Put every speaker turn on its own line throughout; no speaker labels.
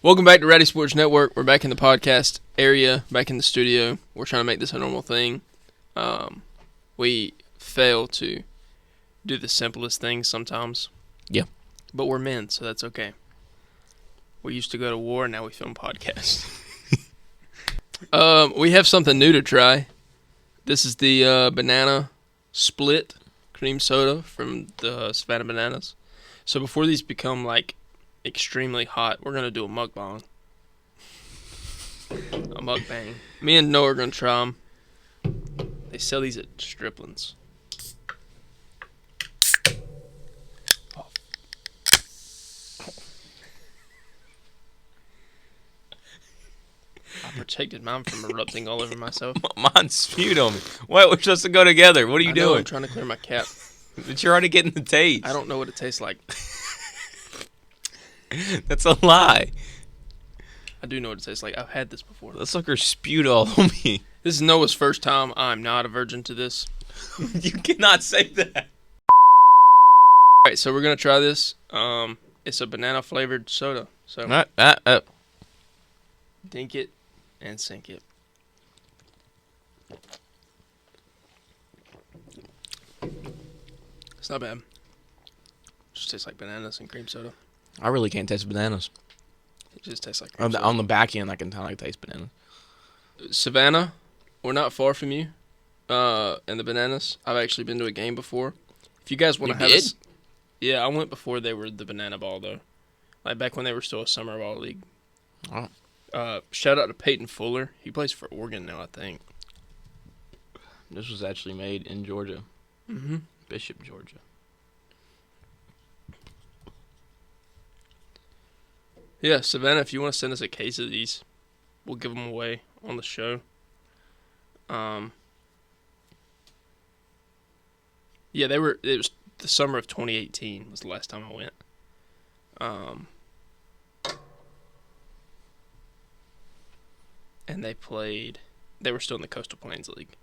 Welcome back to Rowdy Sports Network. We're back in the podcast area, back in the studio. We're trying to make this a normal thing. We fail to do the simplest things sometimes.
Yeah.
But we're men, so that's okay. We used to go to war, now we film podcasts. We have something new to try. This is the banana split cream soda from the Savannah Bananas. So before these become like extremely hot, we're gonna do a mukbang. A mukbang. Me and Noah are gonna try them. They sell these at Stripling's. Oh. I protected mine from erupting all over myself.
Mine spewed on me. Wait, we're supposed to go together. What are you doing?
I'm trying to clear my cap.
But you're already getting the taste.
I don't know what it tastes like.
That's a lie.
I do know what it tastes like. I've had this before.
That sucker spewed all on me.
This is Noah's first time. I'm not a virgin to this.
You cannot say that.
Alright, so we're going to try this. It's a banana flavored soda. So dink it and sink it. It's not bad. Just tastes like bananas and cream soda.
I really can't taste bananas.
It just tastes like cream soda.
On the back end, I can taste bananas.
Savannah, we're not far from you. And the Bananas. I've actually been to a game before. If you guys want to have
did?
us, yeah, I went before they were the Banana Ball though. Like back when they were still a summer ball league.
Oh.
Shout out to Peyton Fuller. He plays for Oregon now, I think.
This was actually made in Georgia.
Mm-hmm.
Bishop, Georgia.
Yeah, Savannah, if you want to send us a case of these, we'll give them away on the show. Yeah, it was the summer of 2018 was the last time I went. And they were still in the Coastal Plains League.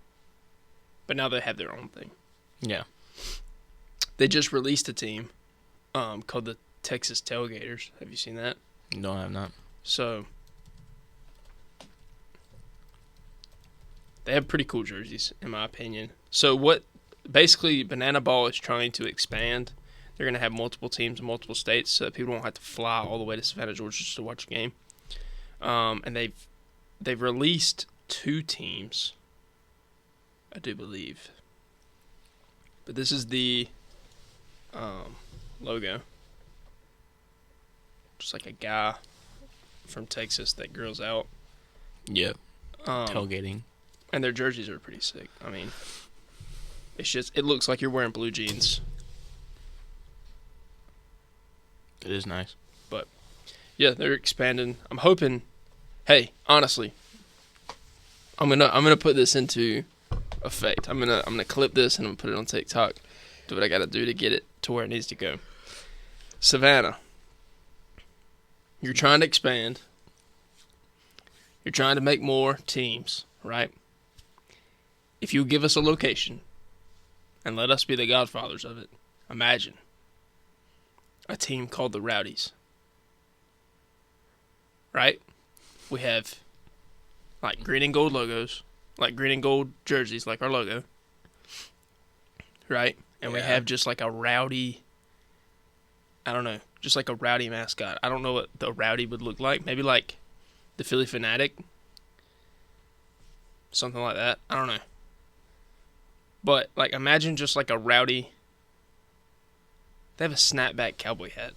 But now they have their own thing.
Yeah.
They just released a team called the Texas Tailgaters. Have you seen that?
No, I have not.
So, they have pretty cool jerseys, in my opinion. So basically, Banana Ball is trying to expand. They're going to have multiple teams in multiple states so that people don't have to fly all the way to Savannah, Georgia just to watch a game. And they've released 2 teams, I do believe. But this is the logo. Just like a guy from Texas that grills out.
Yeah. Tailgating.
And their jerseys are pretty sick. I mean, it looks like you're wearing blue jeans.
It is nice.
But yeah, they're expanding. I'm hoping. Hey, honestly, I'm gonna put this into effect. I'm gonna clip this and I'm gonna put it on TikTok. Do what I gotta do to get it to where it needs to go. Savannah, you're trying to expand. You're trying to make more teams, right? If you give us a location and let us be the godfathers of it, imagine a team called the Rowdies. Right? We have like green and gold logos, like green and gold jerseys, like our logo. Right? And we have just like a rowdy, I don't know, just like a rowdy mascot. I don't know what the Rowdy would look like. Maybe like the Philly Fanatic. Something like that. I don't know. But, like, imagine just like a rowdy. They have a snapback cowboy hat.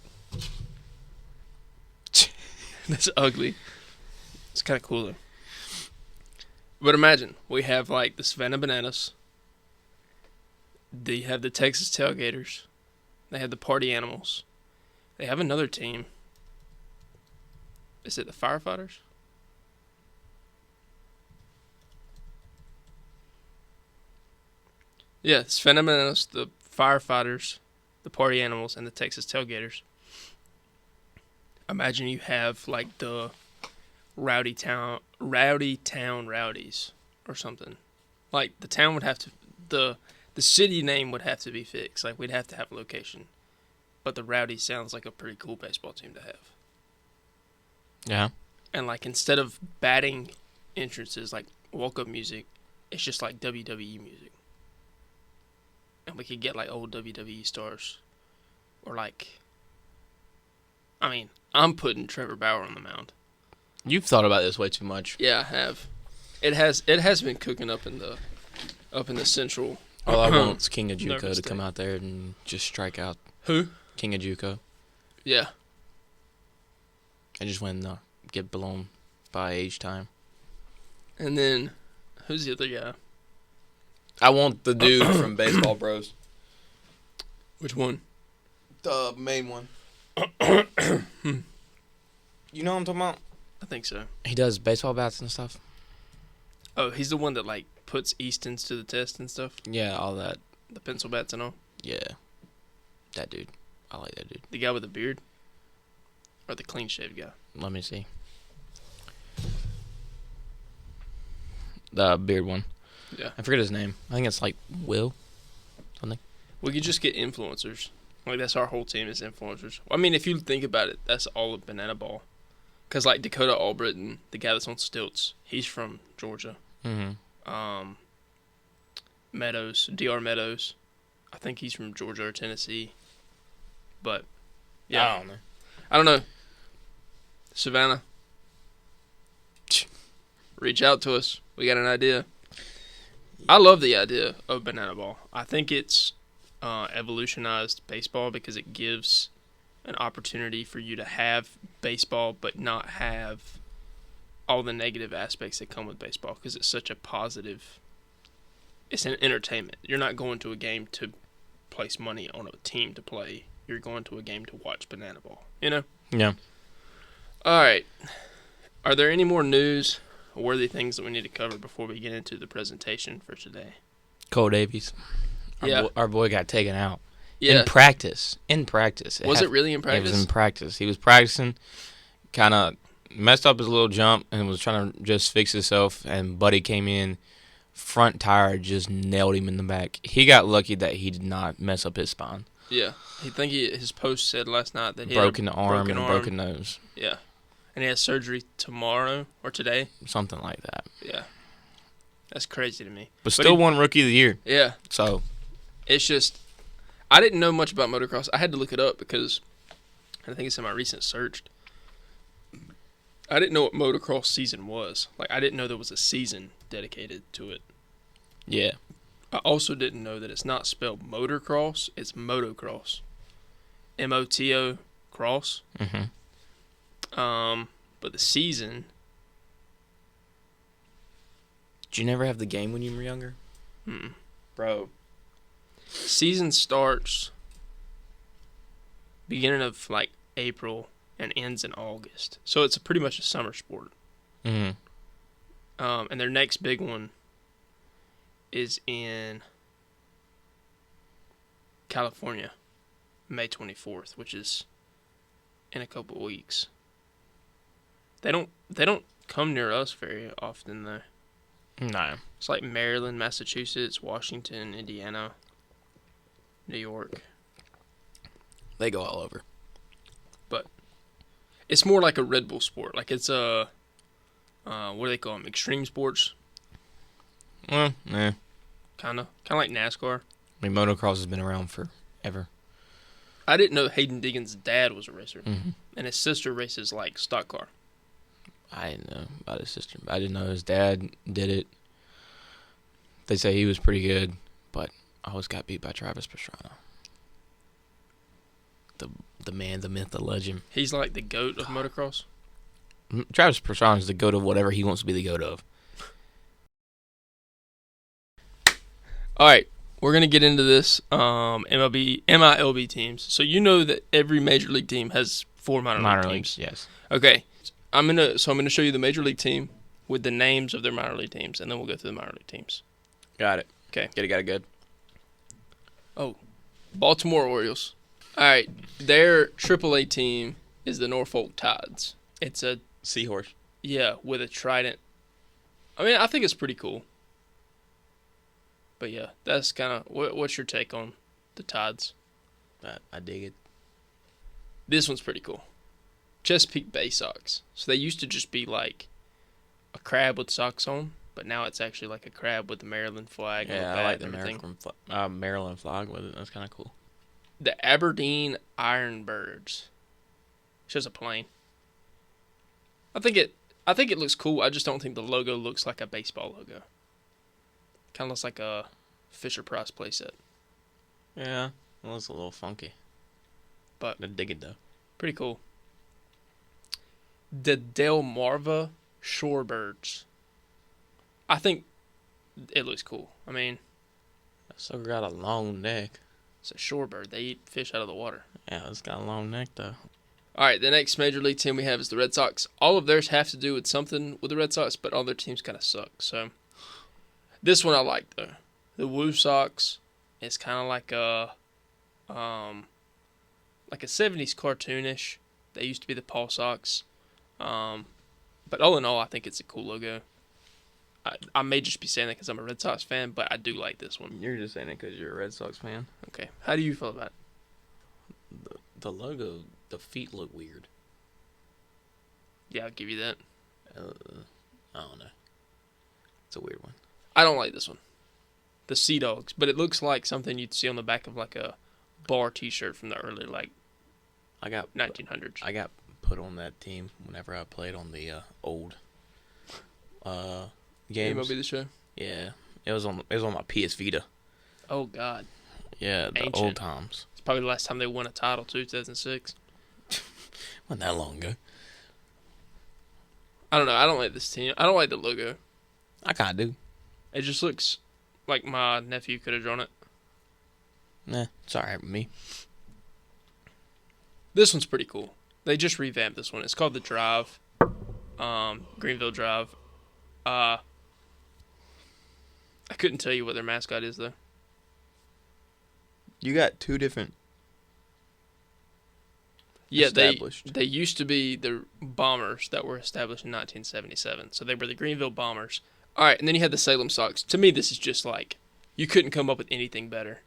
That's ugly. It's kind of cool, though. But imagine, we have, like, the Savannah Bananas. They have the Texas Tailgaters. They have the Party Animals. They have another team. Is it the Firefighters? Yeah, it's Savannah Bananas, the Firefighters, the Party Animals, and the Texas Tailgaters. Imagine you have like the Rowdy Town Rowdies or something. Like the town would have to the city name would have to be fixed. Like we'd have to have a location. But the Rowdy sounds like a pretty cool baseball team to have.
Yeah.
And like instead of batting entrances like walk-up music, it's just like WWE music. And we could get like old WWE stars. Or like, I mean, I'm putting Trevor Bauer on the mound.
You've thought about this way too much.
Yeah, I have. It has been cooking up in the central.
All I want is King of
Nervous
Juco to
state.
come out there and just strike out.
Who?
King of Juco.
Yeah.
I just want to get blown by age time.
And then, who's the other guy?
I want the dude from Baseball Bros.
Which one?
The main one. You know what I'm talking about?
I think so.
He does baseball bats and stuff.
Oh, he's the one that like puts Eastons to the test and stuff.
Yeah, all that.
The pencil bats and all.
Yeah. That dude. I like that dude.
The guy with the beard, or the clean shaved guy.
Let me see. The beard one.
Yeah.
I forget his name. I think it's like Will. Something.
We could just get influencers. Like that's our whole team is influencers. I mean, if you think about it, that's all of Banana Ball. Cause like Dakota Albritton, the guy that's on stilts, he's from Georgia.
Mm-hmm.
Meadows, Dr. Meadows, I think he's from Georgia or Tennessee. But yeah,
I don't know.
I don't know. Savannah, reach out to us. We got an idea. I love the idea of Banana Ball. I think it's evolutionized baseball because it gives an opportunity for you to have baseball but not have all the negative aspects that come with baseball because it's such a positive. It's an entertainment. You're not going to a game to place money on a team to play. You're going to a game to watch Banana Ball. You know?
Yeah.
All right. Are there any more news or worthy things that we need to cover before we get into the presentation for today?
Cole Davies. Our boy got taken out.
Yeah.
In practice.
Was it really in
It
practice?
was in practice. He was practicing, kind of messed up his little jump and was trying to just fix himself, and Buddy came in, front tire just nailed him in the back. He got lucky that he did not mess up his spine.
Yeah. His post said last night that he
Broken
had a
arm and a broken nose.
Yeah. And he has surgery tomorrow or today.
Something like that.
Yeah. That's crazy to me.
But still won Rookie of the Year.
Yeah.
So.
It's just, I didn't know much about motocross. I had to look it up because I think it's in my recent search. I didn't know what motocross season was. Like, I didn't know there was a season dedicated to it.
Yeah.
I also didn't know that it's not spelled motocross, it's motocross. M-O-T-O cross.
Mm-hmm.
But the season.
Did you never have the game when you were younger?
Mm-mm.
Bro.
Season starts beginning of like April and ends in August. So it's pretty much a summer sport.
Mm-hmm.
And their next big one is in California, May 24th, which is in a couple of weeks. They don't come near us very often though.
No.
It's like Maryland, Massachusetts, Washington, Indiana, New York.
They go all over.
But it's more like a Red Bull sport. Like it's a, what do they call them? Extreme sports?
Well, yeah.
Kind of like NASCAR.
I mean, motocross has been around forever.
I didn't know Hayden Deegan's dad was a racer.
Mm-hmm.
And his sister races like stock car.
I didn't know about his sister. I didn't know his dad did it. They say he was pretty good, but I always got beat by Travis Pastrana. The man, the myth, the legend.
He's like the GOAT of motocross.
Travis Pastrana is the GOAT of whatever he wants to be the GOAT of.
All right, we're going to get into this MiLB teams. So you know that every major league team has 4 minor league teams.
Yes.
Okay. I'm going to show you the major league team with the names of their minor league teams, and then we'll go through the minor league teams.
Got it.
Okay.
Got it good.
Oh, Baltimore Orioles. All right, their AAA team is the Norfolk Tides. It's a
Seahorse.
Yeah, with a trident. I mean, I think it's pretty cool. But yeah, that's kind of what's your take on the Tides?
I dig it.
This one's pretty cool. Chesapeake Bay socks. So they used to just be like a crab with socks on, but now it's actually like a crab with the Maryland flag.
Yeah,
on the
I like
bat
the
and everything.
Maryland flag with it. That's kind of cool.
The Aberdeen Ironbirds. It's just a plane. I think it looks cool. I just don't think the logo looks like a baseball logo. Kind of looks like a Fisher Price playset.
Yeah, it looks a little funky.
But
I dig it though.
pretty cool. The Delmarva Shorebirds. I think it looks cool. I mean,
That sucker got a long neck.
it's a shorebird. They eat fish out of the water.
Yeah, it's got a long neck though.
All right, the next major league team we have is the Red Sox. All of theirs have to do with something with the Red Sox, but all their teams kind of suck. So this one I like though. The Woo Sox is kind of like a 70s cartoonish. They used to be the Paw Sox. But all in all, I think it's a cool logo. I may just be saying that because I'm a Red Sox fan, but I do like this one.
You're just saying it because you're a Red Sox fan.
Okay, how do you feel about it?
The logo, the feet look weird.
Yeah, I'll give you that.
I don't know. It's a weird one.
I don't like this one. The Sea Dogs, but it looks like something you'd see on the back of like a bar T-shirt from the early
I got
1900s.
I got put on that team whenever I played on the old games.
MiLB The Show.
Yeah, it was on my PS Vita.
Oh God,
Yeah, the
Ancient.
old times.
it's probably the last time they won a title, 2006.
Wasn't that long ago.
I don't know. I don't like this team. I don't like the logo.
I kind of do.
It just looks like my nephew could have drawn it.
Nah, it's alright with me.
This one's pretty cool. They just revamped this one. It's called The Drive. Greenville Drive. I couldn't tell you what their mascot is though.
You got two different.
Yeah,
established.
they used to be the Bombers that were established in 1977. So they were the Greenville Bombers. All right, and then you had the Salem Sox. To me, this is just like you couldn't come up with anything better.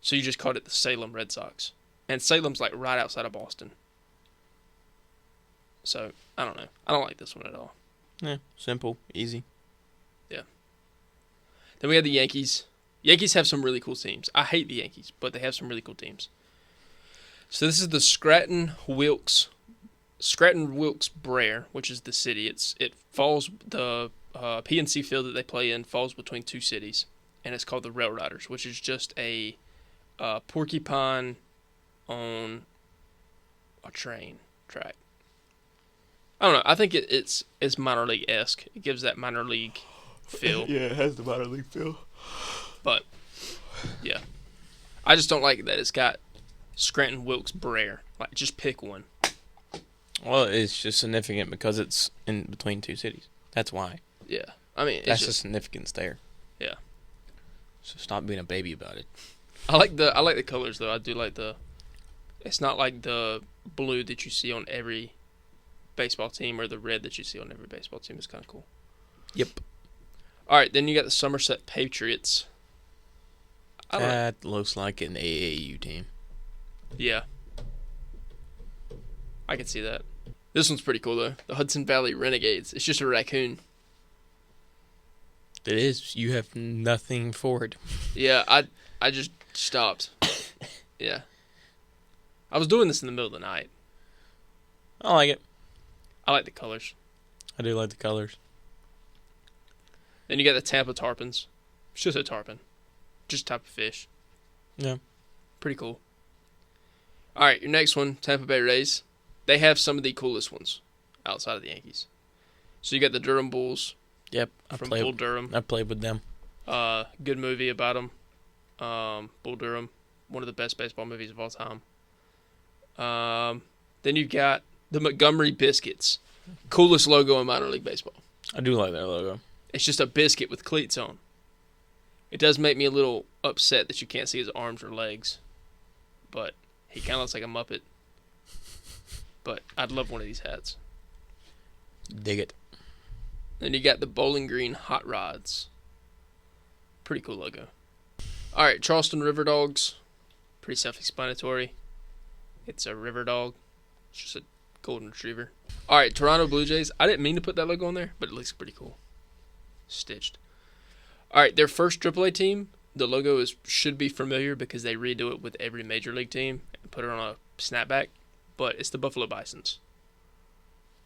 So you just called it the Salem Red Sox. And Salem's like right outside of Boston. So, I don't know. I don't like this one at all.
Yeah, simple, easy.
Then we have the Yankees. Yankees have some really cool teams. I hate the Yankees, but they have some really cool teams. So this is the Scranton Wilkes Brer, which is the city. It falls the PNC field that they play in falls between two cities, and it's called the Rail Riders, which is just a porcupine on a train track. I don't know. I think it's minor league-esque. It gives that minor league feel.
Yeah, it has the minor league feel.
But, yeah. I just don't like that it's got Scranton Wilkes Brer. Like, just pick one.
Well, it's just significant because it's in between two cities. That's why.
Yeah. I mean,
That's
it's
the
just,
significance there.
yeah.
So stop being a baby about it.
I like the colors, though. I do like it's not like the blue that you see on every baseball team or the red that you see on every baseball team. It's kind of cool.
Yep.
All right, then you got the Somerset Patriots.
That looks like an AAU team.
Yeah. I can see that. This one's pretty cool, though. The Hudson Valley Renegades. It's just a raccoon.
It is. You have nothing for it.
Yeah, I just stopped. Yeah. I was doing this in the middle of the night.
I like it.
I like the colors.
I do like the colors.
Then you got the Tampa Tarpons. It's just a tarpon. Just a type of fish.
Yeah.
Pretty cool. All right, your next one, Tampa Bay Rays. They have some of the coolest ones outside of the Yankees. So you got the Durham Bulls.
Yep.
From Bull Durham.
I played with them.
Good movie about them. Bull Durham. One of the best baseball movies of all time. Then you've got the Montgomery Biscuits. Coolest logo in minor league baseball.
I do like that logo.
It's just a biscuit with cleats on. It does make me a little upset that you can't see his arms or legs. But he kind of looks like a Muppet. But I'd love one of these hats.
Dig it.
Then you got the Bowling Green Hot Rods. Pretty cool logo. All right, Charleston River Dogs. Pretty self-explanatory. It's a river dog. It's just a golden retriever. All right, Toronto Blue Jays. I didn't mean to put that logo on there, but it looks pretty cool. Stitched. All right, their first AAA team, the logo should be familiar because they redo it with every major league team and put it on a snapback, but it's the Buffalo Bisons.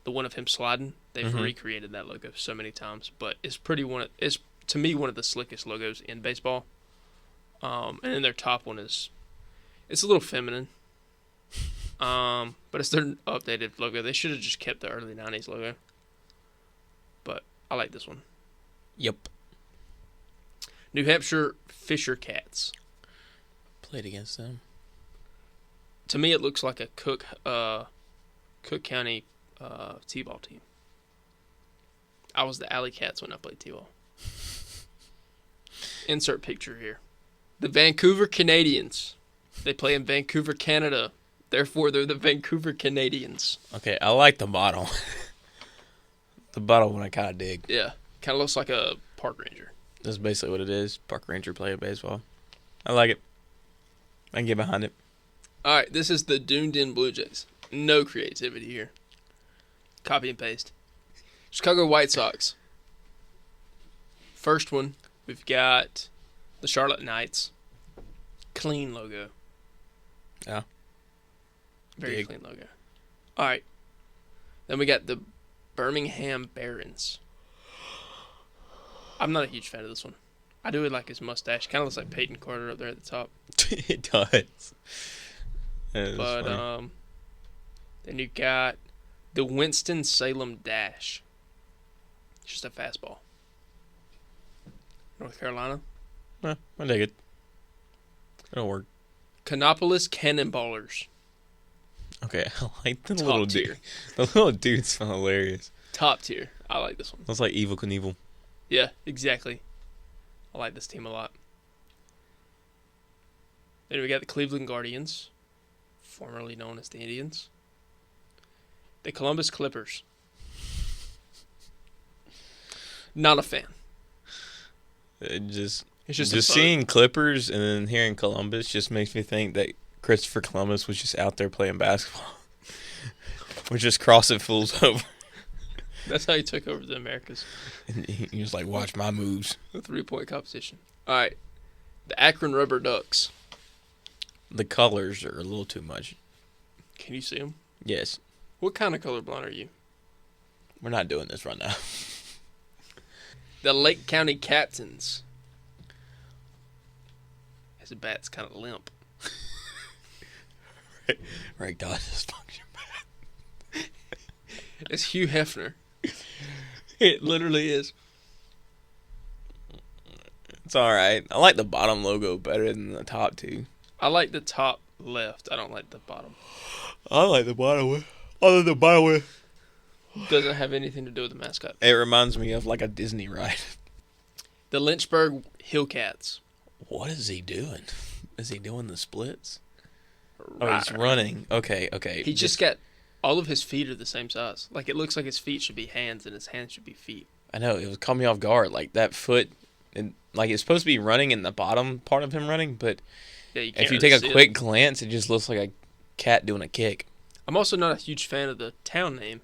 The one of him sliding, they've recreated that logo so many times, but it's it's to me one of the slickest logos in baseball. And then their top one it's a little feminine. But it's their updated logo. They should have just kept the early 90s logo. But I like this one.
Yep.
New Hampshire Fisher Cats.
Played against them.
To me, it looks like a Cook County T-ball team. I was the Alley Cats when I played T-ball. Insert picture here. The Vancouver Canadians. They play in Vancouver, Canada. Therefore, they're the Vancouver Canadians.
Okay, I like the bottom. The bottom one I kind of dig.
Yeah, kind of looks like a park ranger.
That's basically what it is. Park ranger playing baseball. I like it. I can get behind it.
All right, this is the Dunedin In Blue Jays. No creativity here. Copy and paste. Chicago White Sox. First one, we've got the Charlotte Knights. Clean logo.
Yeah.
Very clean logo. All right. Then we got the Birmingham Barons. I'm not a huge fan of this one. I do like his mustache. Kind of looks like Peyton Carter up there at the top.
It does.
But
funny.
then you got the Winston-Salem Dash. It's just a fastball. North Carolina.
I dig it. It'll work.
Canopolis Cannonballers.
Okay, I like the
Top
little
tier.
dude. The little dude's hilarious.
Top tier. I like this one.
Looks like Evil Knievel.
Yeah, exactly. I like this team a lot. Then we got the Cleveland Guardians, formerly known as the Indians. The Columbus Clippers. Not a fan.
It's
It's just
just seeing Clippers and then hearing Columbus just makes me think that Christopher Columbus was just out there playing basketball. We're just crossing fools over.
That's how he took over the Americas.
And he was like, watch my moves.
The 3-point competition. All right. The Akron Rubber Ducks.
The colors are a little too much.
Can you see them?
Yes.
What kind of colorblind are you?
We're not doing this right now.
The Lake County Captains. His bat's kind of limp.
Right, dog, dysfunction.
It's Hugh Hefner. It literally is.
It's all right. I like the bottom logo better than the top two.
I like the top left. I don't like the bottom.
I like the bottom one. I like the bottom one.
Doesn't have anything to do with the mascot.
It reminds me of like a Disney ride.
The Lynchburg Hillcats.
What is he doing? Is he doing the splits? Oh, he's running. Okay.
He just got... All of his feet are the same size. Like, it looks like his feet should be hands and his hands should be feet.
I know. It was caught me off guard. Like, that foot... And, like, it's supposed to be running in the bottom part of him running, but
Yeah, you can't
if you
really
take
see
a
it.
quick glance, it just looks like a cat doing a kick.
I'm also not a huge fan of the town name.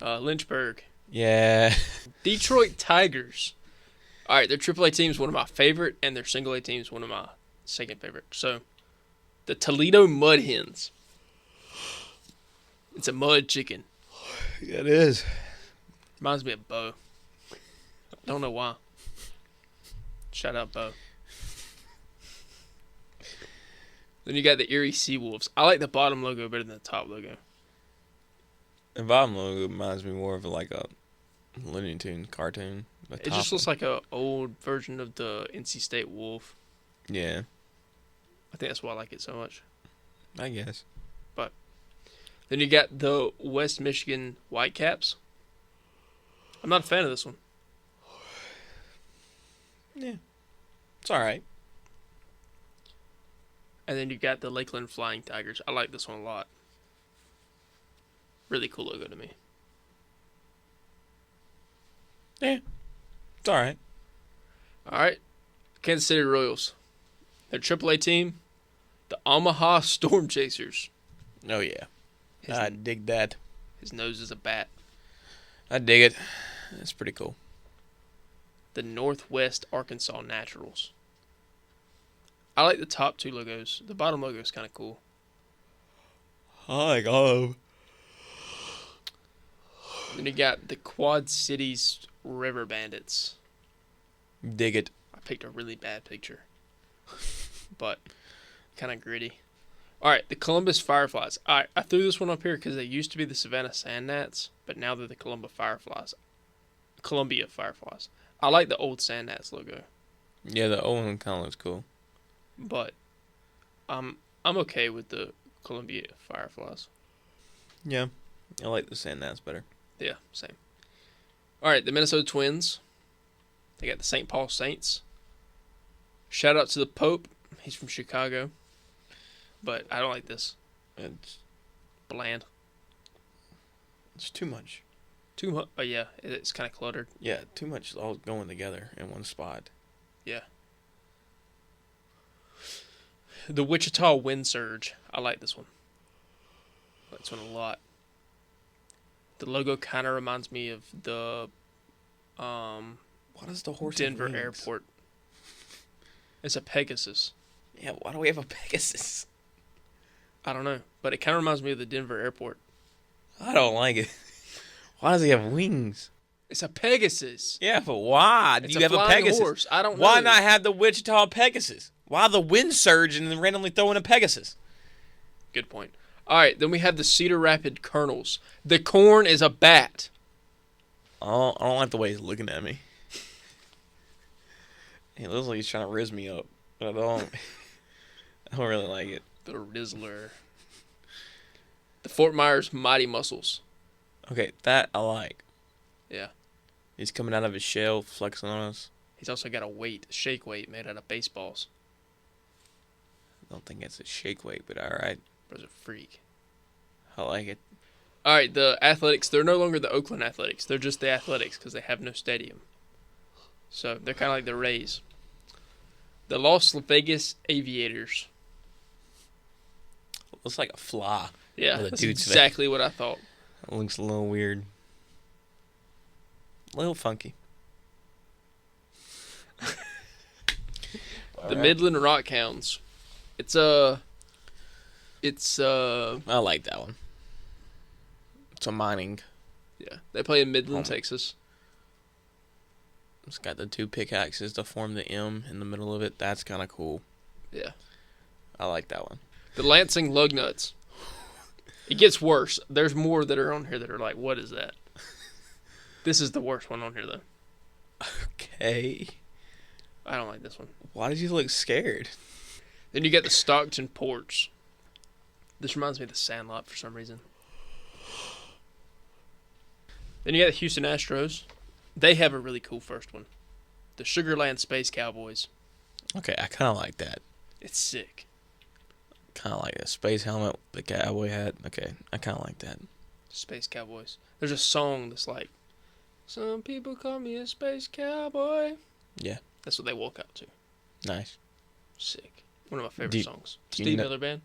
Lynchburg.
Yeah.
Detroit Tigers. All right, their AAA team is one of my favorite, and their single A team is one of my second favorite. So, the Toledo Mud Hens. It's a mud chicken.
Yeah, it is.
Reminds me of Bo. Don't know why. Shout out Bo. Then you got the Erie Seawolves. I like the bottom logo better than the top logo.
The bottom logo reminds me more of like a Looney Tunes cartoon.
It just looks like an old version of the NC State Wolf.
Yeah,
I think that's why I like it so much.
I guess.
Then you got the West Michigan Whitecaps. I'm not a fan of this one.
Yeah, it's all right.
And then you got the Lakeland Flying Tigers. I like this one a lot. Really cool logo to me.
Yeah, it's all right.
All right. Kansas City Royals. Their AAA team, the Omaha Storm Chasers.
Oh yeah. I dig that.
His nose is a bat.
I dig it. It's pretty cool.
The Northwest Arkansas Naturals. I like the top two logos. The bottom logo is kind of cool.
I like all of them.
Then you got the Quad Cities River Bandits.
Dig it.
I picked a really bad picture, but kind of gritty. All right, the Columbus Fireflies. All right, I threw this one up here because they used to be the Savannah Sand Gnats, but now they're the Columbia Fireflies. I like the old Sand Gnats logo,
Yeah, the old one kind of looks cool.
but I'm okay with the Columbia Fireflies.
Yeah, I like the Sand Gnats better.
Yeah, same. All right, the Minnesota Twins. They got the St. Paul Saints. Shout out to the Pope. He's from Chicago. But I don't like this.
It's
Bland.
too much.
Too much. Oh, yeah. It's kind of cluttered.
Yeah, too much all going together in one spot.
Yeah. The Wichita Wind Surge. I like this one. I like this one a lot. The logo kind of reminds me of the
What is the horse?
Denver Airport. It's a Pegasus.
Yeah, why do we have a Pegasus?
I don't know, but it kind of reminds me of the Denver Airport.
I don't like it. Why does he have wings?
It's a Pegasus.
Yeah, but why do
It's
you
a
have a
flying
Pegasus?
horse. I don't know.
Why not have the Wichita Pegasus? Why the Wind Surge and then randomly throw in a Pegasus?
Good point. All right, then we have the Cedar Rapid Colonels. The corn is a bat.
I don't like the way he's looking at me. He looks like he's trying to riz me up, but I don't really like it.
The Rizzler. The Fort Myers Mighty Muscles.
Okay, that I like.
Yeah.
He's coming out of his shell, flexing on us.
He's also got a shake weight made out of baseballs.
I don't think it's a shake weight, but all right.
Bro's a freak.
I like it.
All right, the Athletics. They're no longer the Oakland Athletics. They're just the Athletics because they have no stadium. So they're kind of like the Rays. The Las Vegas Aviators.
Looks like a fly.
Yeah,
with a
that's
dude's
exactly what I thought.
It looks a little weird. A little funky.
The Midland Rockhounds. It's I
like that one. It's a mining.
Yeah, they play in Midland, Texas.
It's got the two pickaxes to form the M in the middle of it. That's kind of cool.
Yeah.
I like that one.
The Lansing Lugnuts. It gets worse. There's more that are on here that are like, what is that? This is the worst one on here, though.
Okay.
I don't like this one.
Why did you look scared?
Then you get the Stockton Ports. This reminds me of the Sandlot for some reason. Then you got the Houston Astros. They have a really cool first one. The Sugarland Space Cowboys.
Okay, I kind of like that.
It's sick.
Kind of like a space helmet the cowboy hat. Okay, I kind of like that.
Space Cowboys. There's a song that's like, some people call me a space cowboy.
Yeah.
That's what they walk out to.
Nice.
Sick. One of my favorite songs.
do you
Steve
know-
Miller Band.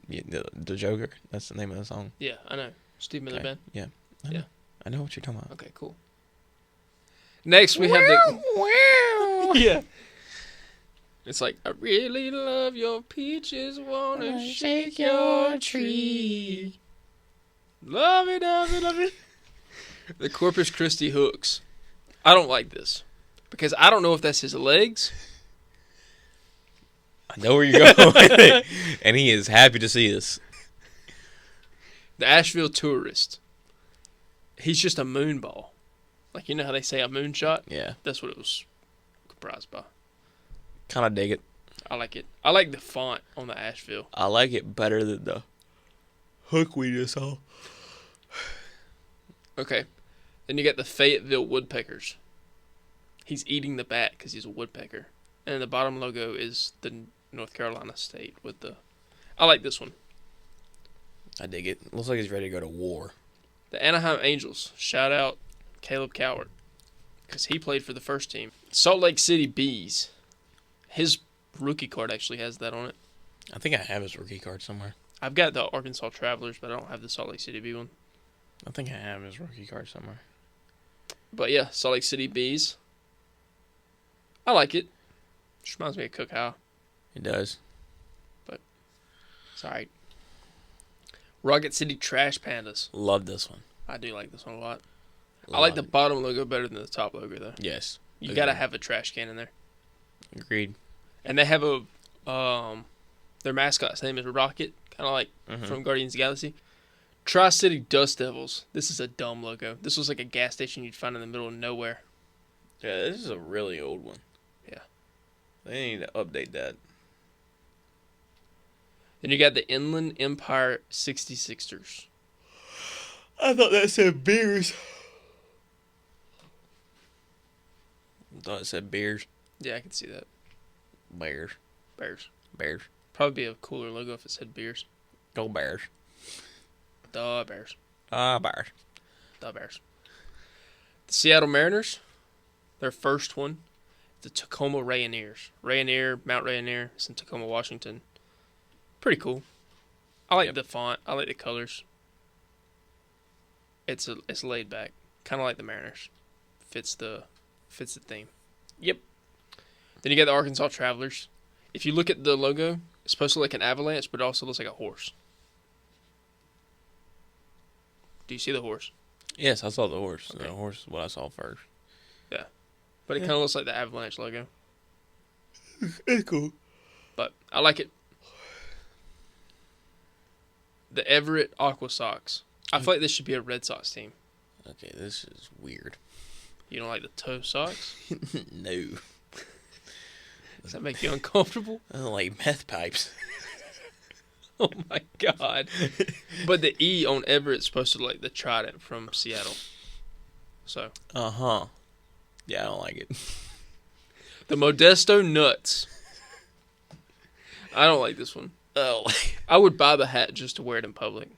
Yeah, the Joker. That's the name of the song.
Yeah, I know. Steve Miller
Okay.
Band.
Yeah.
Yeah.
I know what you're talking about.
Okay, cool. Next we have the yeah. It's like, I really love your peaches, wanna shake your tree. Love it, love it, love it. The Corpus Christi Hooks. I don't like this because I don't know if that's his legs.
I know where you're going, and he is happy to see us.
The Asheville Tourist. He's just a moonball. Like, you know how they say a moonshot?
Yeah.
That's what it was comprised by.
Kind of dig it.
I like it. I like the font on the Asheville.
I like it better than the hook we just saw.
Okay. Then you got the Fayetteville Woodpeckers. He's eating the bat because he's a woodpecker. And the bottom logo is the North Carolina state with the... I like this one.
I dig it. Looks like he's ready to go to war.
The Anaheim Angels. Shout out Caleb Cowart because he played for the first team. Salt Lake City Bees. His rookie card actually has that on it.
I think I have his rookie card somewhere.
I've got the Arkansas Travelers, but I don't have the Salt Lake City B one.
I think I have his rookie card somewhere.
But yeah, Salt Lake City Bees. I like it. Just reminds me of Cook Howe.
It does.
It's alright. Rocket City Trash Pandas.
Love this one.
I do like this one a lot. I like the bottom logo better than the top logo, though.
Yes.
You gotta have a trash can in there.
Agreed.
And they have a, their mascot's name is Rocket, kind of like from Guardians of the Galaxy. Tri-City Dust Devils. This is a dumb logo. This was like a gas station you'd find in the middle of nowhere.
Yeah, this is a really old one.
Yeah.
They need to update that.
Then you got the Inland Empire 66ers.
I thought that said beers. I thought it said beers.
Yeah, I can see that.
Bears.
Bears. Probably be a cooler logo if it said beers.
Go Bears.
The Bears.
Bears.
The Bears. The Seattle Mariners. Their first one. The Tacoma Rainiers. Mount Rainier. It's in Tacoma, Washington. Pretty cool. I like the font. I like the colors. It's laid back, kind of like the Mariners. Fits the theme. Yep. Then you got the Arkansas Travelers. If you look at the logo, it's supposed to look like an avalanche, but it also looks like a horse. Do you see the horse?
Yes, I saw the horse.
Okay.
The horse is what I saw first.
Yeah. But it kind of looks like the avalanche logo.
It's cool.
But I like it. The Everett Aqua Sox. I feel like this should be a Red Sox team.
Okay, this is weird.
You don't like the toe socks?
No.
Does that make you uncomfortable?
I don't like meth pipes.
Oh my God. But the E on Everett's supposed to look like the trident from Seattle. So.
Uh-huh. Yeah, I don't like it.
The Modesto Nuts. I don't like this one.
Oh.
I would buy the hat just to wear it in public.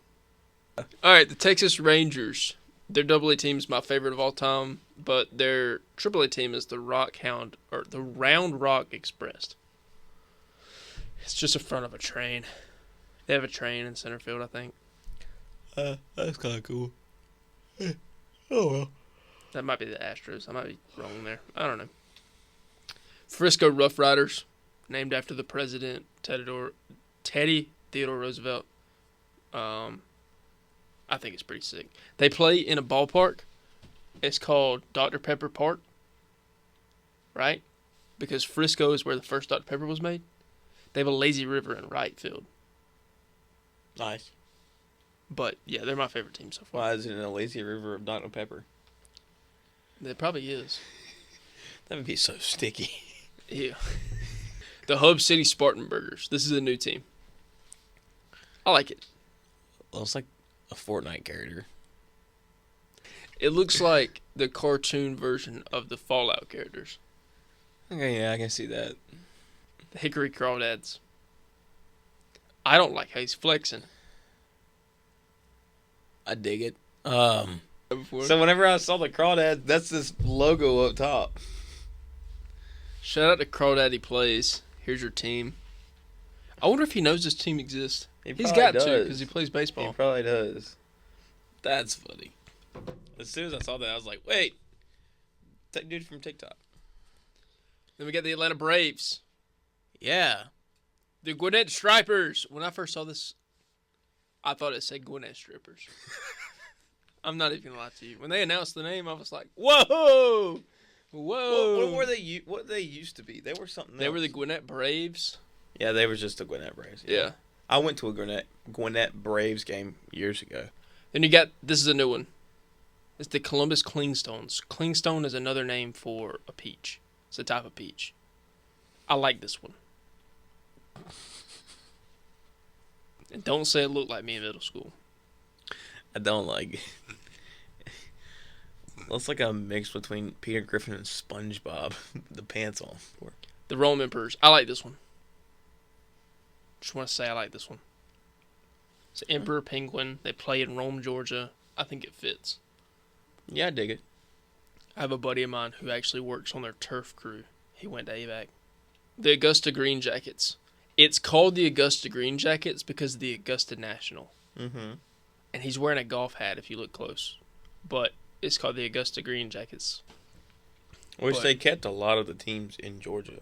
All right, the Texas Rangers. Their AA team is my favorite of all time, but their AAA team is the Round Rock Express. It's just a front of a train. They have a train in center field, I think.
That's kind of cool. Oh, well.
That might be the Astros. I might be wrong there. I don't know. Frisco Rough Riders, named after the president, Teddy Theodore Roosevelt. I think it's pretty sick. They play in a ballpark. It's called Dr. Pepper Park, right? Because Frisco is where the first Dr. Pepper was made. They have a lazy river in right field.
Nice.
But, yeah, they're my favorite team so far.
Why is it in a lazy river of Dr. Pepper?
It probably is.
That would be so sticky.
Yeah. The Hub City Spartan Burgers. This is a new team. I like it.
Looks like a Fortnite character.
It looks like the cartoon version of the Fallout characters.
Okay, yeah, I can see that.
The Hickory Crawdads. I don't like how he's flexing.
I dig it.
Before.
So whenever I saw the crawdad, that's this logo up top.
Shout out to Crawdaddy Plays. Here's your team. I wonder if he knows this team exists. He's got to because he plays baseball.
He probably does. That's funny. As soon as I saw that, I was like, wait. That dude from TikTok.
Then we got the Atlanta Braves.
Yeah.
The Gwinnett Stripers. When I first saw this, I thought it said Gwinnett Strippers. I'm not even gonna lie to you. When they announced the name, I was like, "Whoa, whoa!"
What were they? What they used to be? They were something.
They
else.
were the Gwinnett Braves.
Yeah, they were just the Gwinnett Braves.
Yeah.
I went to a Gwinnett Braves game years ago.
Then you got this is a new one. It's the Columbus Clingstones. Clingstone is another name for a peach. It's a type of peach. I like this one. And don't say it looked like me in middle school.
I don't like it. Looks like a mix between Peter Griffin and SpongeBob. The pants on.
The Rome Emperors. I like this one. Just want to say I like this one. It's Emperor Penguin. They play in Rome, Georgia. I think it fits.
Yeah, I dig it.
I have a buddy of mine who actually works on their turf crew. He went to AVAC. The Augusta Green Jackets. It's called the Augusta Green Jackets because of the Augusta National.
Mm-hmm.
And he's wearing a golf hat if you look close. But it's called the Augusta Green Jackets.
Which they kept a lot of the teams in Georgia.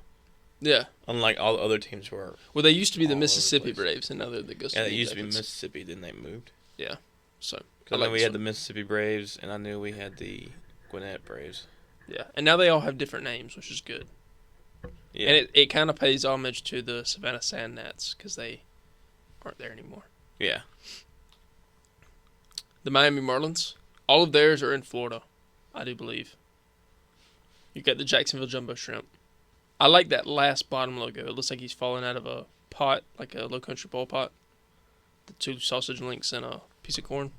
Yeah.
Unlike all the other teams who are.
Well, they used to be the
all
Mississippi
over the place.
Braves, and now they're the Augusta
Yeah, they
Green
used to be
Jackets.
Mississippi, then they moved.
Yeah. So.
Because I know we had the Mississippi Braves, and I knew we had the Gwinnett Braves.
Yeah. And now they all have different names, which is good.
Yeah.
And it kind of pays homage to the Savannah Sand Gnats because they aren't there anymore.
Yeah.
The Miami Marlins, all of theirs are in Florida, I do believe. You got the Jacksonville Jumbo Shrimp. I like that last bottom logo. It looks like he's falling out of a pot, like a Low Country Bowl pot. The 2 sausage links and a piece of corn.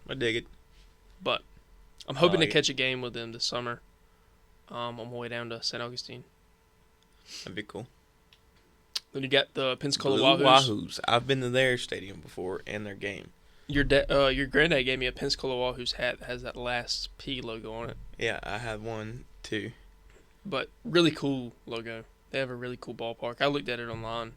I dig it.
But I'm hoping
like
to catch a game with them this summer. On my way down to St. Augustine.
That'd be cool.
Then you got the Pensacola
Blue
Wahoos.
Wahoos. I've been to their stadium before and their game.
Your granddad gave me a Pensacola Wahoos hat that has that last P logo on it.
Yeah, I had one too.
But really cool logo. They have a really cool ballpark. I looked at it online,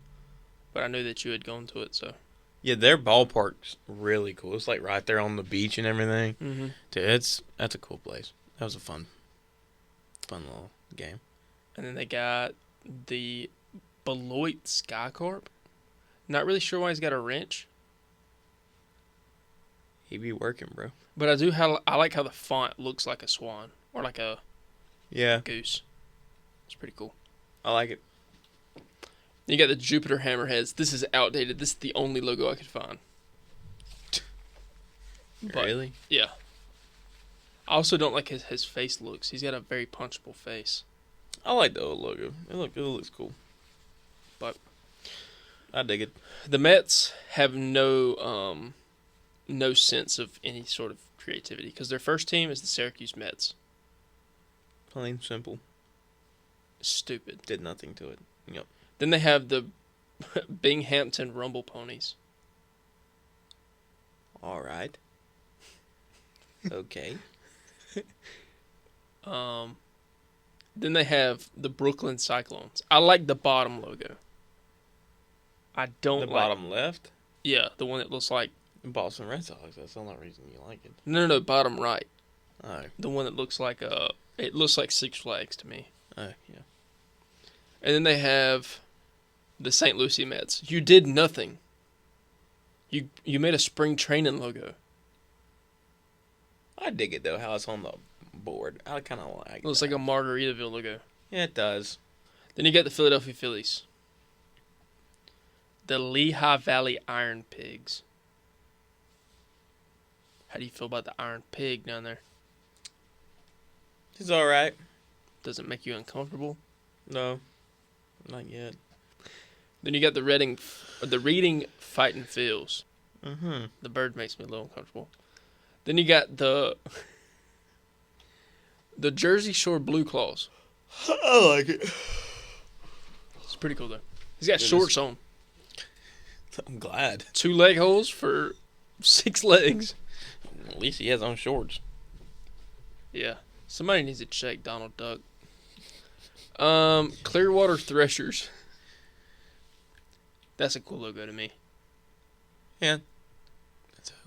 but I knew that you had gone to it, so.
Yeah, their ballpark's really cool. It's like right there on the beach and everything.
Mm-hmm.
Dude, that's a cool place. That was a fun little game.
And then they got the Beloit Skycarp. Not really sure why he's got a wrench,
He be working, bro.
but I like how the font looks like a swan or like a
Yeah,
goose. It's pretty cool.
I like it.
You got the Jupiter Hammerheads. This is outdated. This is the only logo I could find. But,
Really?
yeah. I also don't like his face looks. He's got a very punchable face.
I like the old logo. It looks cool.
But
I dig it.
the Mets have no sense of any sort of creativity because their first team is the Syracuse Mets.
Plain simple.
Stupid.
Did nothing to it. Yep.
Then they have the Binghamton Rumble Ponies.
All right. Okay.
Then they have the Brooklyn Cyclones. I like the bottom logo. I don't
The
like
bottom left?
Yeah, the one that looks like
Boston Red Sox. That's the only reason you like it.
no, bottom right.
Oh.
The one that looks like it looks like Six Flags to me.
Oh, yeah.
And then they have the St. Lucie Mets. You did nothing. You made a spring training logo.
I dig it, though, how it's on the board. I kind of like it.
It looks like a Margaritaville logo.
Yeah, it does.
Then you got the Philadelphia Phillies. The Lehigh Valley Iron Pigs. How do you feel about the Iron Pig down there?
It's all right.
Does it make you uncomfortable?
No, not yet.
Then you got the Reading Fighting Phils.
Mm-hmm.
The bird makes me a little uncomfortable. Then you got the Jersey Shore Blue Claws.
I like it.
It's pretty cool though. He's got
It is.
shorts on.
I'm glad.
2 leg holes for 6 legs.
At least he has on shorts.
Yeah. Somebody needs to check Donald Duck. Clearwater Threshers. That's a cool logo to me.
Yeah.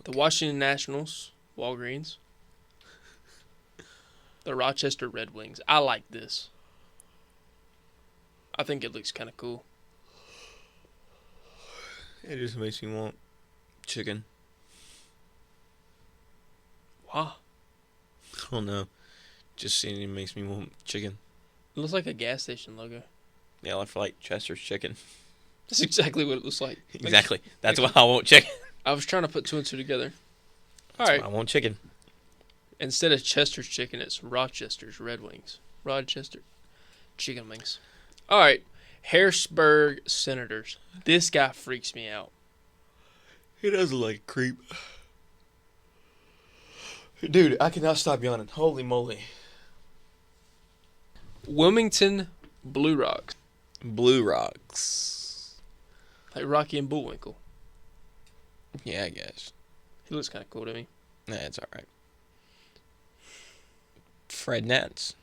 The Washington Nationals, Walgreens. The Rochester Red Wings. I like this. I think it looks kind of cool.
It just makes me want chicken.
Wow.
I don't know. Just seeing it makes me want chicken.
It looks like a gas station logo.
Yeah, I like Chester's chicken.
That's exactly what it looks like.
Exactly. That's why I want chicken.
I was trying to put 2 and 2 together. All
That's
right.
why I want chicken.
Instead of Chester's chicken, it's Rochester's Red Wings. Rochester chicken wings. All right. Harrisburg Senators. This guy freaks me out.
He does look like a creep. Dude, I cannot stop yawning. Holy moly.
Wilmington Blue Rocks.
Blue Rocks.
Like Rocky and Bullwinkle.
Yeah, I guess.
He looks kind of cool to me.
Nah, it's alright. Fred Nats.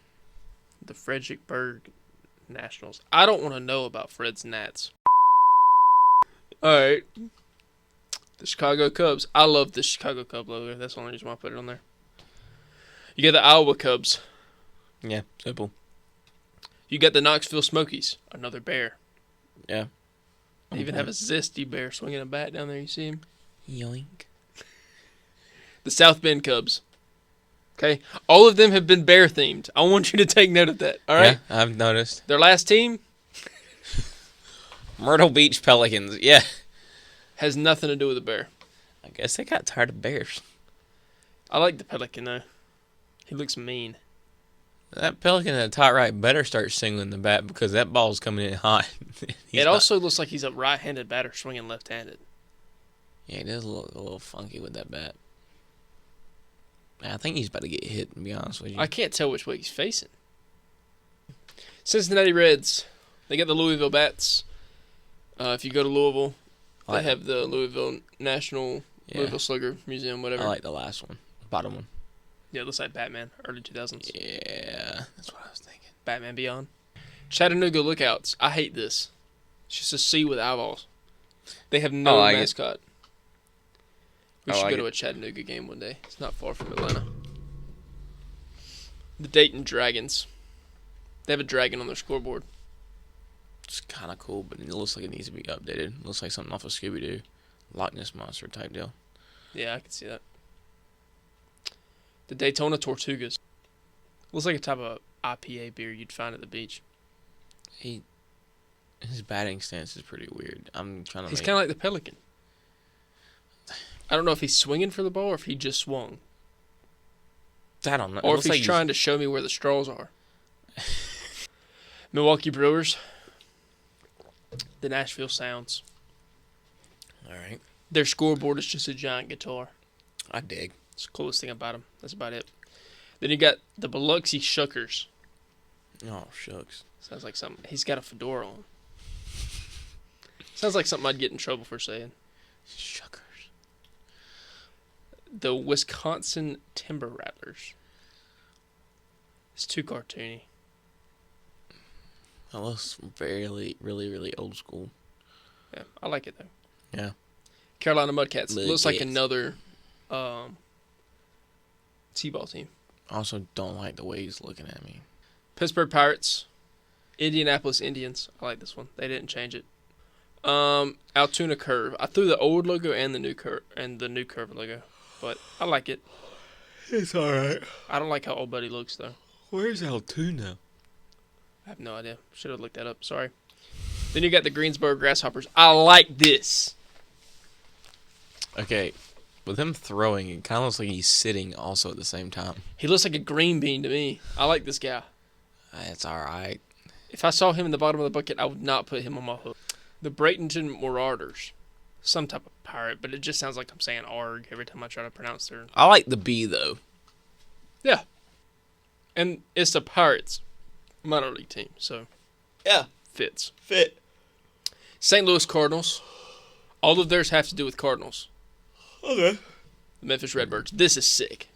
The Fredericksburg Nationals. I don't want to know about Fred's Nats. All right. The Chicago Cubs. I love the Chicago Cub logo. That's the only reason why I put it on there. You got the Iowa Cubs.
Yeah, simple.
You got the Knoxville Smokies. Another bear.
Yeah.
They even have a zesty bear swinging a bat down there. You see him?
Yoink.
The South Bend Cubs. Okay? All of them have been bear themed. I want you to take note of that. All right?
Yeah, I've noticed.
Their last team
Myrtle Beach Pelicans. Yeah.
has nothing to do with a bear.
I guess they got tired of bears.
I like the Pelican, though. He looks mean.
That Pelican in the top right better start singling the bat because that ball's coming in hot.
Also looks like he's a right-handed batter swinging left-handed.
Yeah, he does look a little funky with that bat. I think he's about to get hit, to be honest with you.
I can't tell which way he's facing. Cincinnati Reds. They got the Louisville Bats. If you go to Louisville, they have the Louisville National Louisville Slugger Museum, whatever.
I like the last one. Bottom one.
Yeah, it looks like Batman, early 2000s.
Yeah, that's what I was thinking.
Batman Beyond. Chattanooga Lookouts. I hate this. It's just a C with eyeballs. They have no mascot. We should go to a Chattanooga game one day. It's not far from Atlanta. The Dayton Dragons. They have a dragon on their scoreboard.
It's kind of cool, but it looks like it needs to be updated. It looks like something off of Scooby-Doo. Loch Ness Monster type deal.
Yeah, I can see that. The Daytona Tortugas. Looks like a type of IPA beer you'd find at the beach.
His batting stance is pretty weird.
He's kind of like the Pelican. I don't know if he's swinging for the ball or if he just swung.
I don't know.
Or if he's trying to show me where the straws are. Milwaukee Brewers. The Nashville Sounds.
All right.
Their scoreboard is just a giant guitar.
I dig.
It's the coolest thing about them. That's about it. Then you got the Biloxi Shuckers.
Oh, shucks.
Sounds like something. He's got a fedora on. Sounds like something I'd get in trouble for saying.
Shuckers.
The Wisconsin Timber Rattlers. It's too cartoony.
That looks really, really, really old school.
Yeah, I like it though.
Yeah.
Carolina Mudcats. Looks like another T-ball team.
I also don't like the way he's looking at me.
Pittsburgh Pirates. Indianapolis Indians. I like this one. They didn't change it. Altoona Curve. I threw the old logo and the new curve logo, but I like it.
It's all right.
I don't like how old Buddy looks though.
Where's Altoona?
I have no idea. Should have looked that up. Sorry. Then you got the Greensboro Grasshoppers. I like this.
Okay, with him throwing, it kind of looks like he's sitting also at the same time.
He looks like a green bean to me. I like this guy.
It's all right.
If I saw him in the bottom of the bucket, I would not put him on my hook. The Bradenton Marauders. Some type of pirate, but it just sounds like I'm saying arg every time I try to pronounce their...
I like the B, though.
Yeah. And it's the Pirates minor league team, so...
Yeah.
Fits.
Fit.
St. Louis Cardinals. All of theirs have to do with Cardinals.
Okay.
The Memphis Redbirds. This is sick.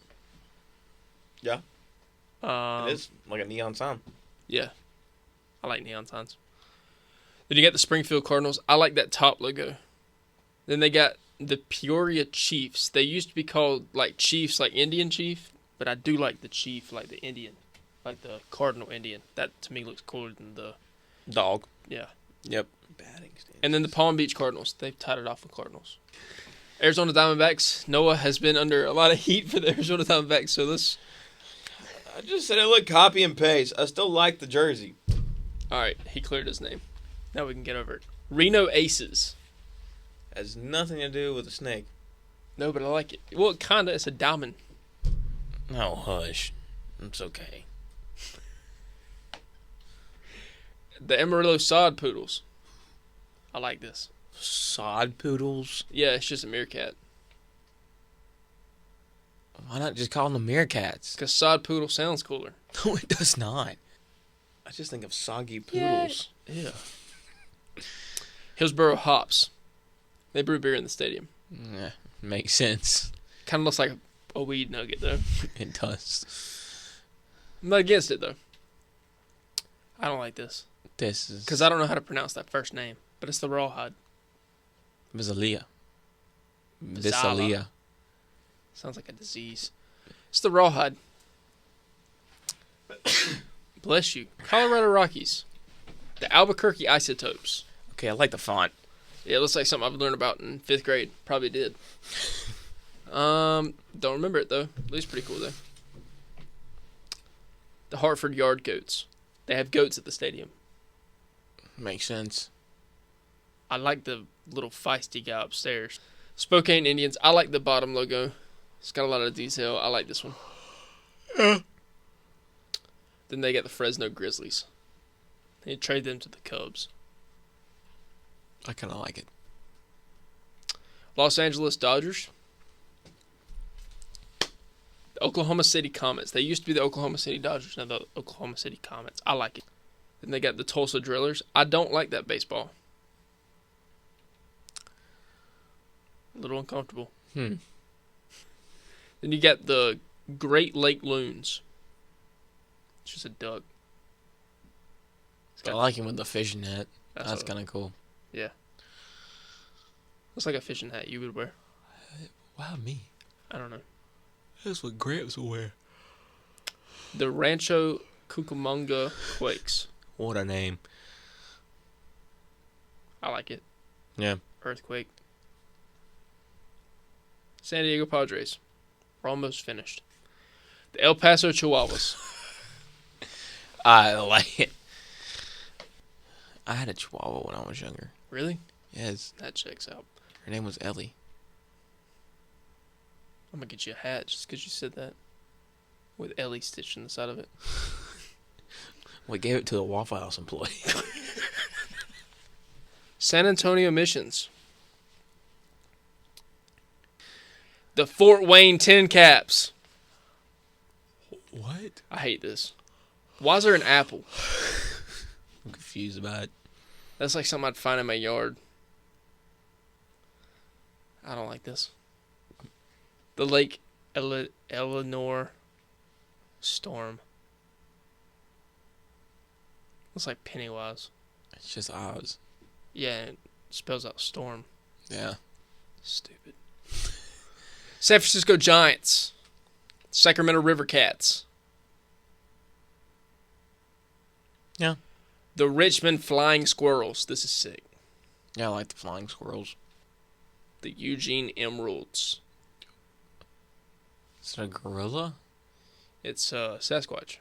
Yeah. It is like a neon sign.
Yeah. I like neon signs. Then you got the Springfield Cardinals. I like that top logo. Then they got the Peoria Chiefs. They used to be called like Chiefs, like Indian Chief, but I do like the Chief, like the Indian, like the Cardinal Indian. That to me looks cooler than the
dog.
Yeah.
Yep. Batting stance.
And then the Palm Beach Cardinals. They've tied it off with Cardinals. Arizona Diamondbacks. Noah has been under a lot of heat for the Arizona Diamondbacks, so this...
I just said it looked copy and paste. I still like the jersey.
All right, he cleared his name. Now we can get over it. Reno Aces.
Has nothing to do with the snake.
No, but I like it. Well, kind of. It's a diamond.
No, hush. It's okay.
The Amarillo Sod Poodles. I like this.
Sod poodles?
Yeah, it's just a meerkat.
Why not just call them meerkats?
Because sod poodle sounds cooler.
No, it does not. I just think of soggy poodles.
Yeah. Hillsboro Hops. They brew beer in the stadium.
Yeah, makes sense.
Kind of looks like a weed nugget, though.
It does.
I'm not against it, though. I don't like this.
This is
Because I don't know how to pronounce that first name, but it's the rawhide.
Visalia.
Visala.
Visalia.
Sounds like a disease. It's the rawhide. Bless you. Colorado Rockies. The Albuquerque Isotopes.
Okay, I like the font.
Yeah, it looks like something I've learned about in 5th grade. Probably did. Don't remember it, though. At least pretty cool, though. The Hartford Yard Goats. They have goats at the stadium.
Makes sense.
I like the little feisty guy upstairs. Spokane Indians. I like the bottom logo. It's got a lot of detail. I like this one. Then they got the Fresno Grizzlies. They trade them to the Cubs.
I kind of like it.
Los Angeles Dodgers. The Oklahoma City Comets. They used to be the Oklahoma City Dodgers. Now the Oklahoma City Comets. I like it. Then they got the Tulsa Drillers. I don't like that baseball. A little uncomfortable. Then you got the Great Lake Loons. It's just a duck.
I like him with the fishing net. That's
what-
kind of cool.
Yeah. Looks like a fishing hat you would wear.
Wow, me.
I don't know.
That's what Gramps will wear.
The Rancho Cucamonga Quakes.
What a name.
I like it.
Yeah.
Earthquake. San Diego Padres. We're almost finished. The El Paso Chihuahuas.
I like it. I had a Chihuahua when I was younger.
Really?
Yes.
That checks out.
Her name was Ellie.
I'm going to get you a hat just because you said that. With Ellie stitched in the side of it.
We gave it to a Waffle House employee.
San Antonio Missions. The Fort Wayne Tin Caps.
What?
I hate this. Why is there an apple?
I'm confused about it.
That's like something I'd find in my yard. I don't like this. The Lake Eleanor Storm. Looks like Pennywise.
It's just Oz.
Yeah, it spells out storm.
Yeah.
Stupid. San Francisco Giants. Sacramento River Cats.
Yeah.
The Richmond Flying Squirrels. This is sick.
Yeah, I like the flying squirrels.
The Eugene Emeralds.
Is it a gorilla?
It's Sasquatch.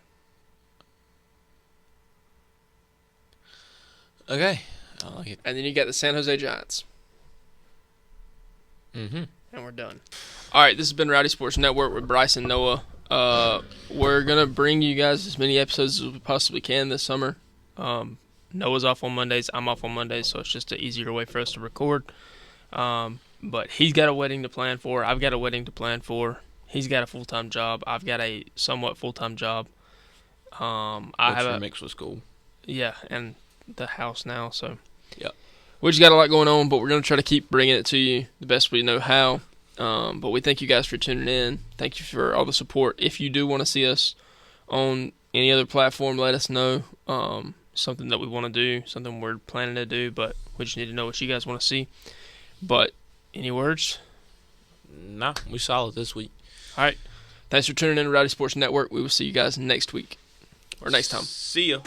Okay. I like it.
And then you got the San Jose Giants.
Mm-hmm.
And we're done. All right, this has been Rowdy Sports Network with Brice and Noah. We're going to bring you guys as many episodes as we possibly can this summer. Noah's off on Mondays. I'm off on Mondays, so it's just an easier way for us to record. But he's got a wedding to plan for. I've got a wedding to plan for. He's got a full-time job. I've got a somewhat full-time job. I have a
mix with school.
Yeah, and the house now, so.
Yep.
We just got a lot going on, but we're going to try to keep bringing it to you the best we know how. But we thank you guys for tuning in. Thank you for all the support. If you do want to see us on any other platform, let us know. Something that we want to do, something we're planning to do, but we just need to know what you guys want to see. But any words?
Nah, we solid this week.
All right. Thanks for tuning in to Rowdy Sports Network. We will see you guys next week or next time.
See ya.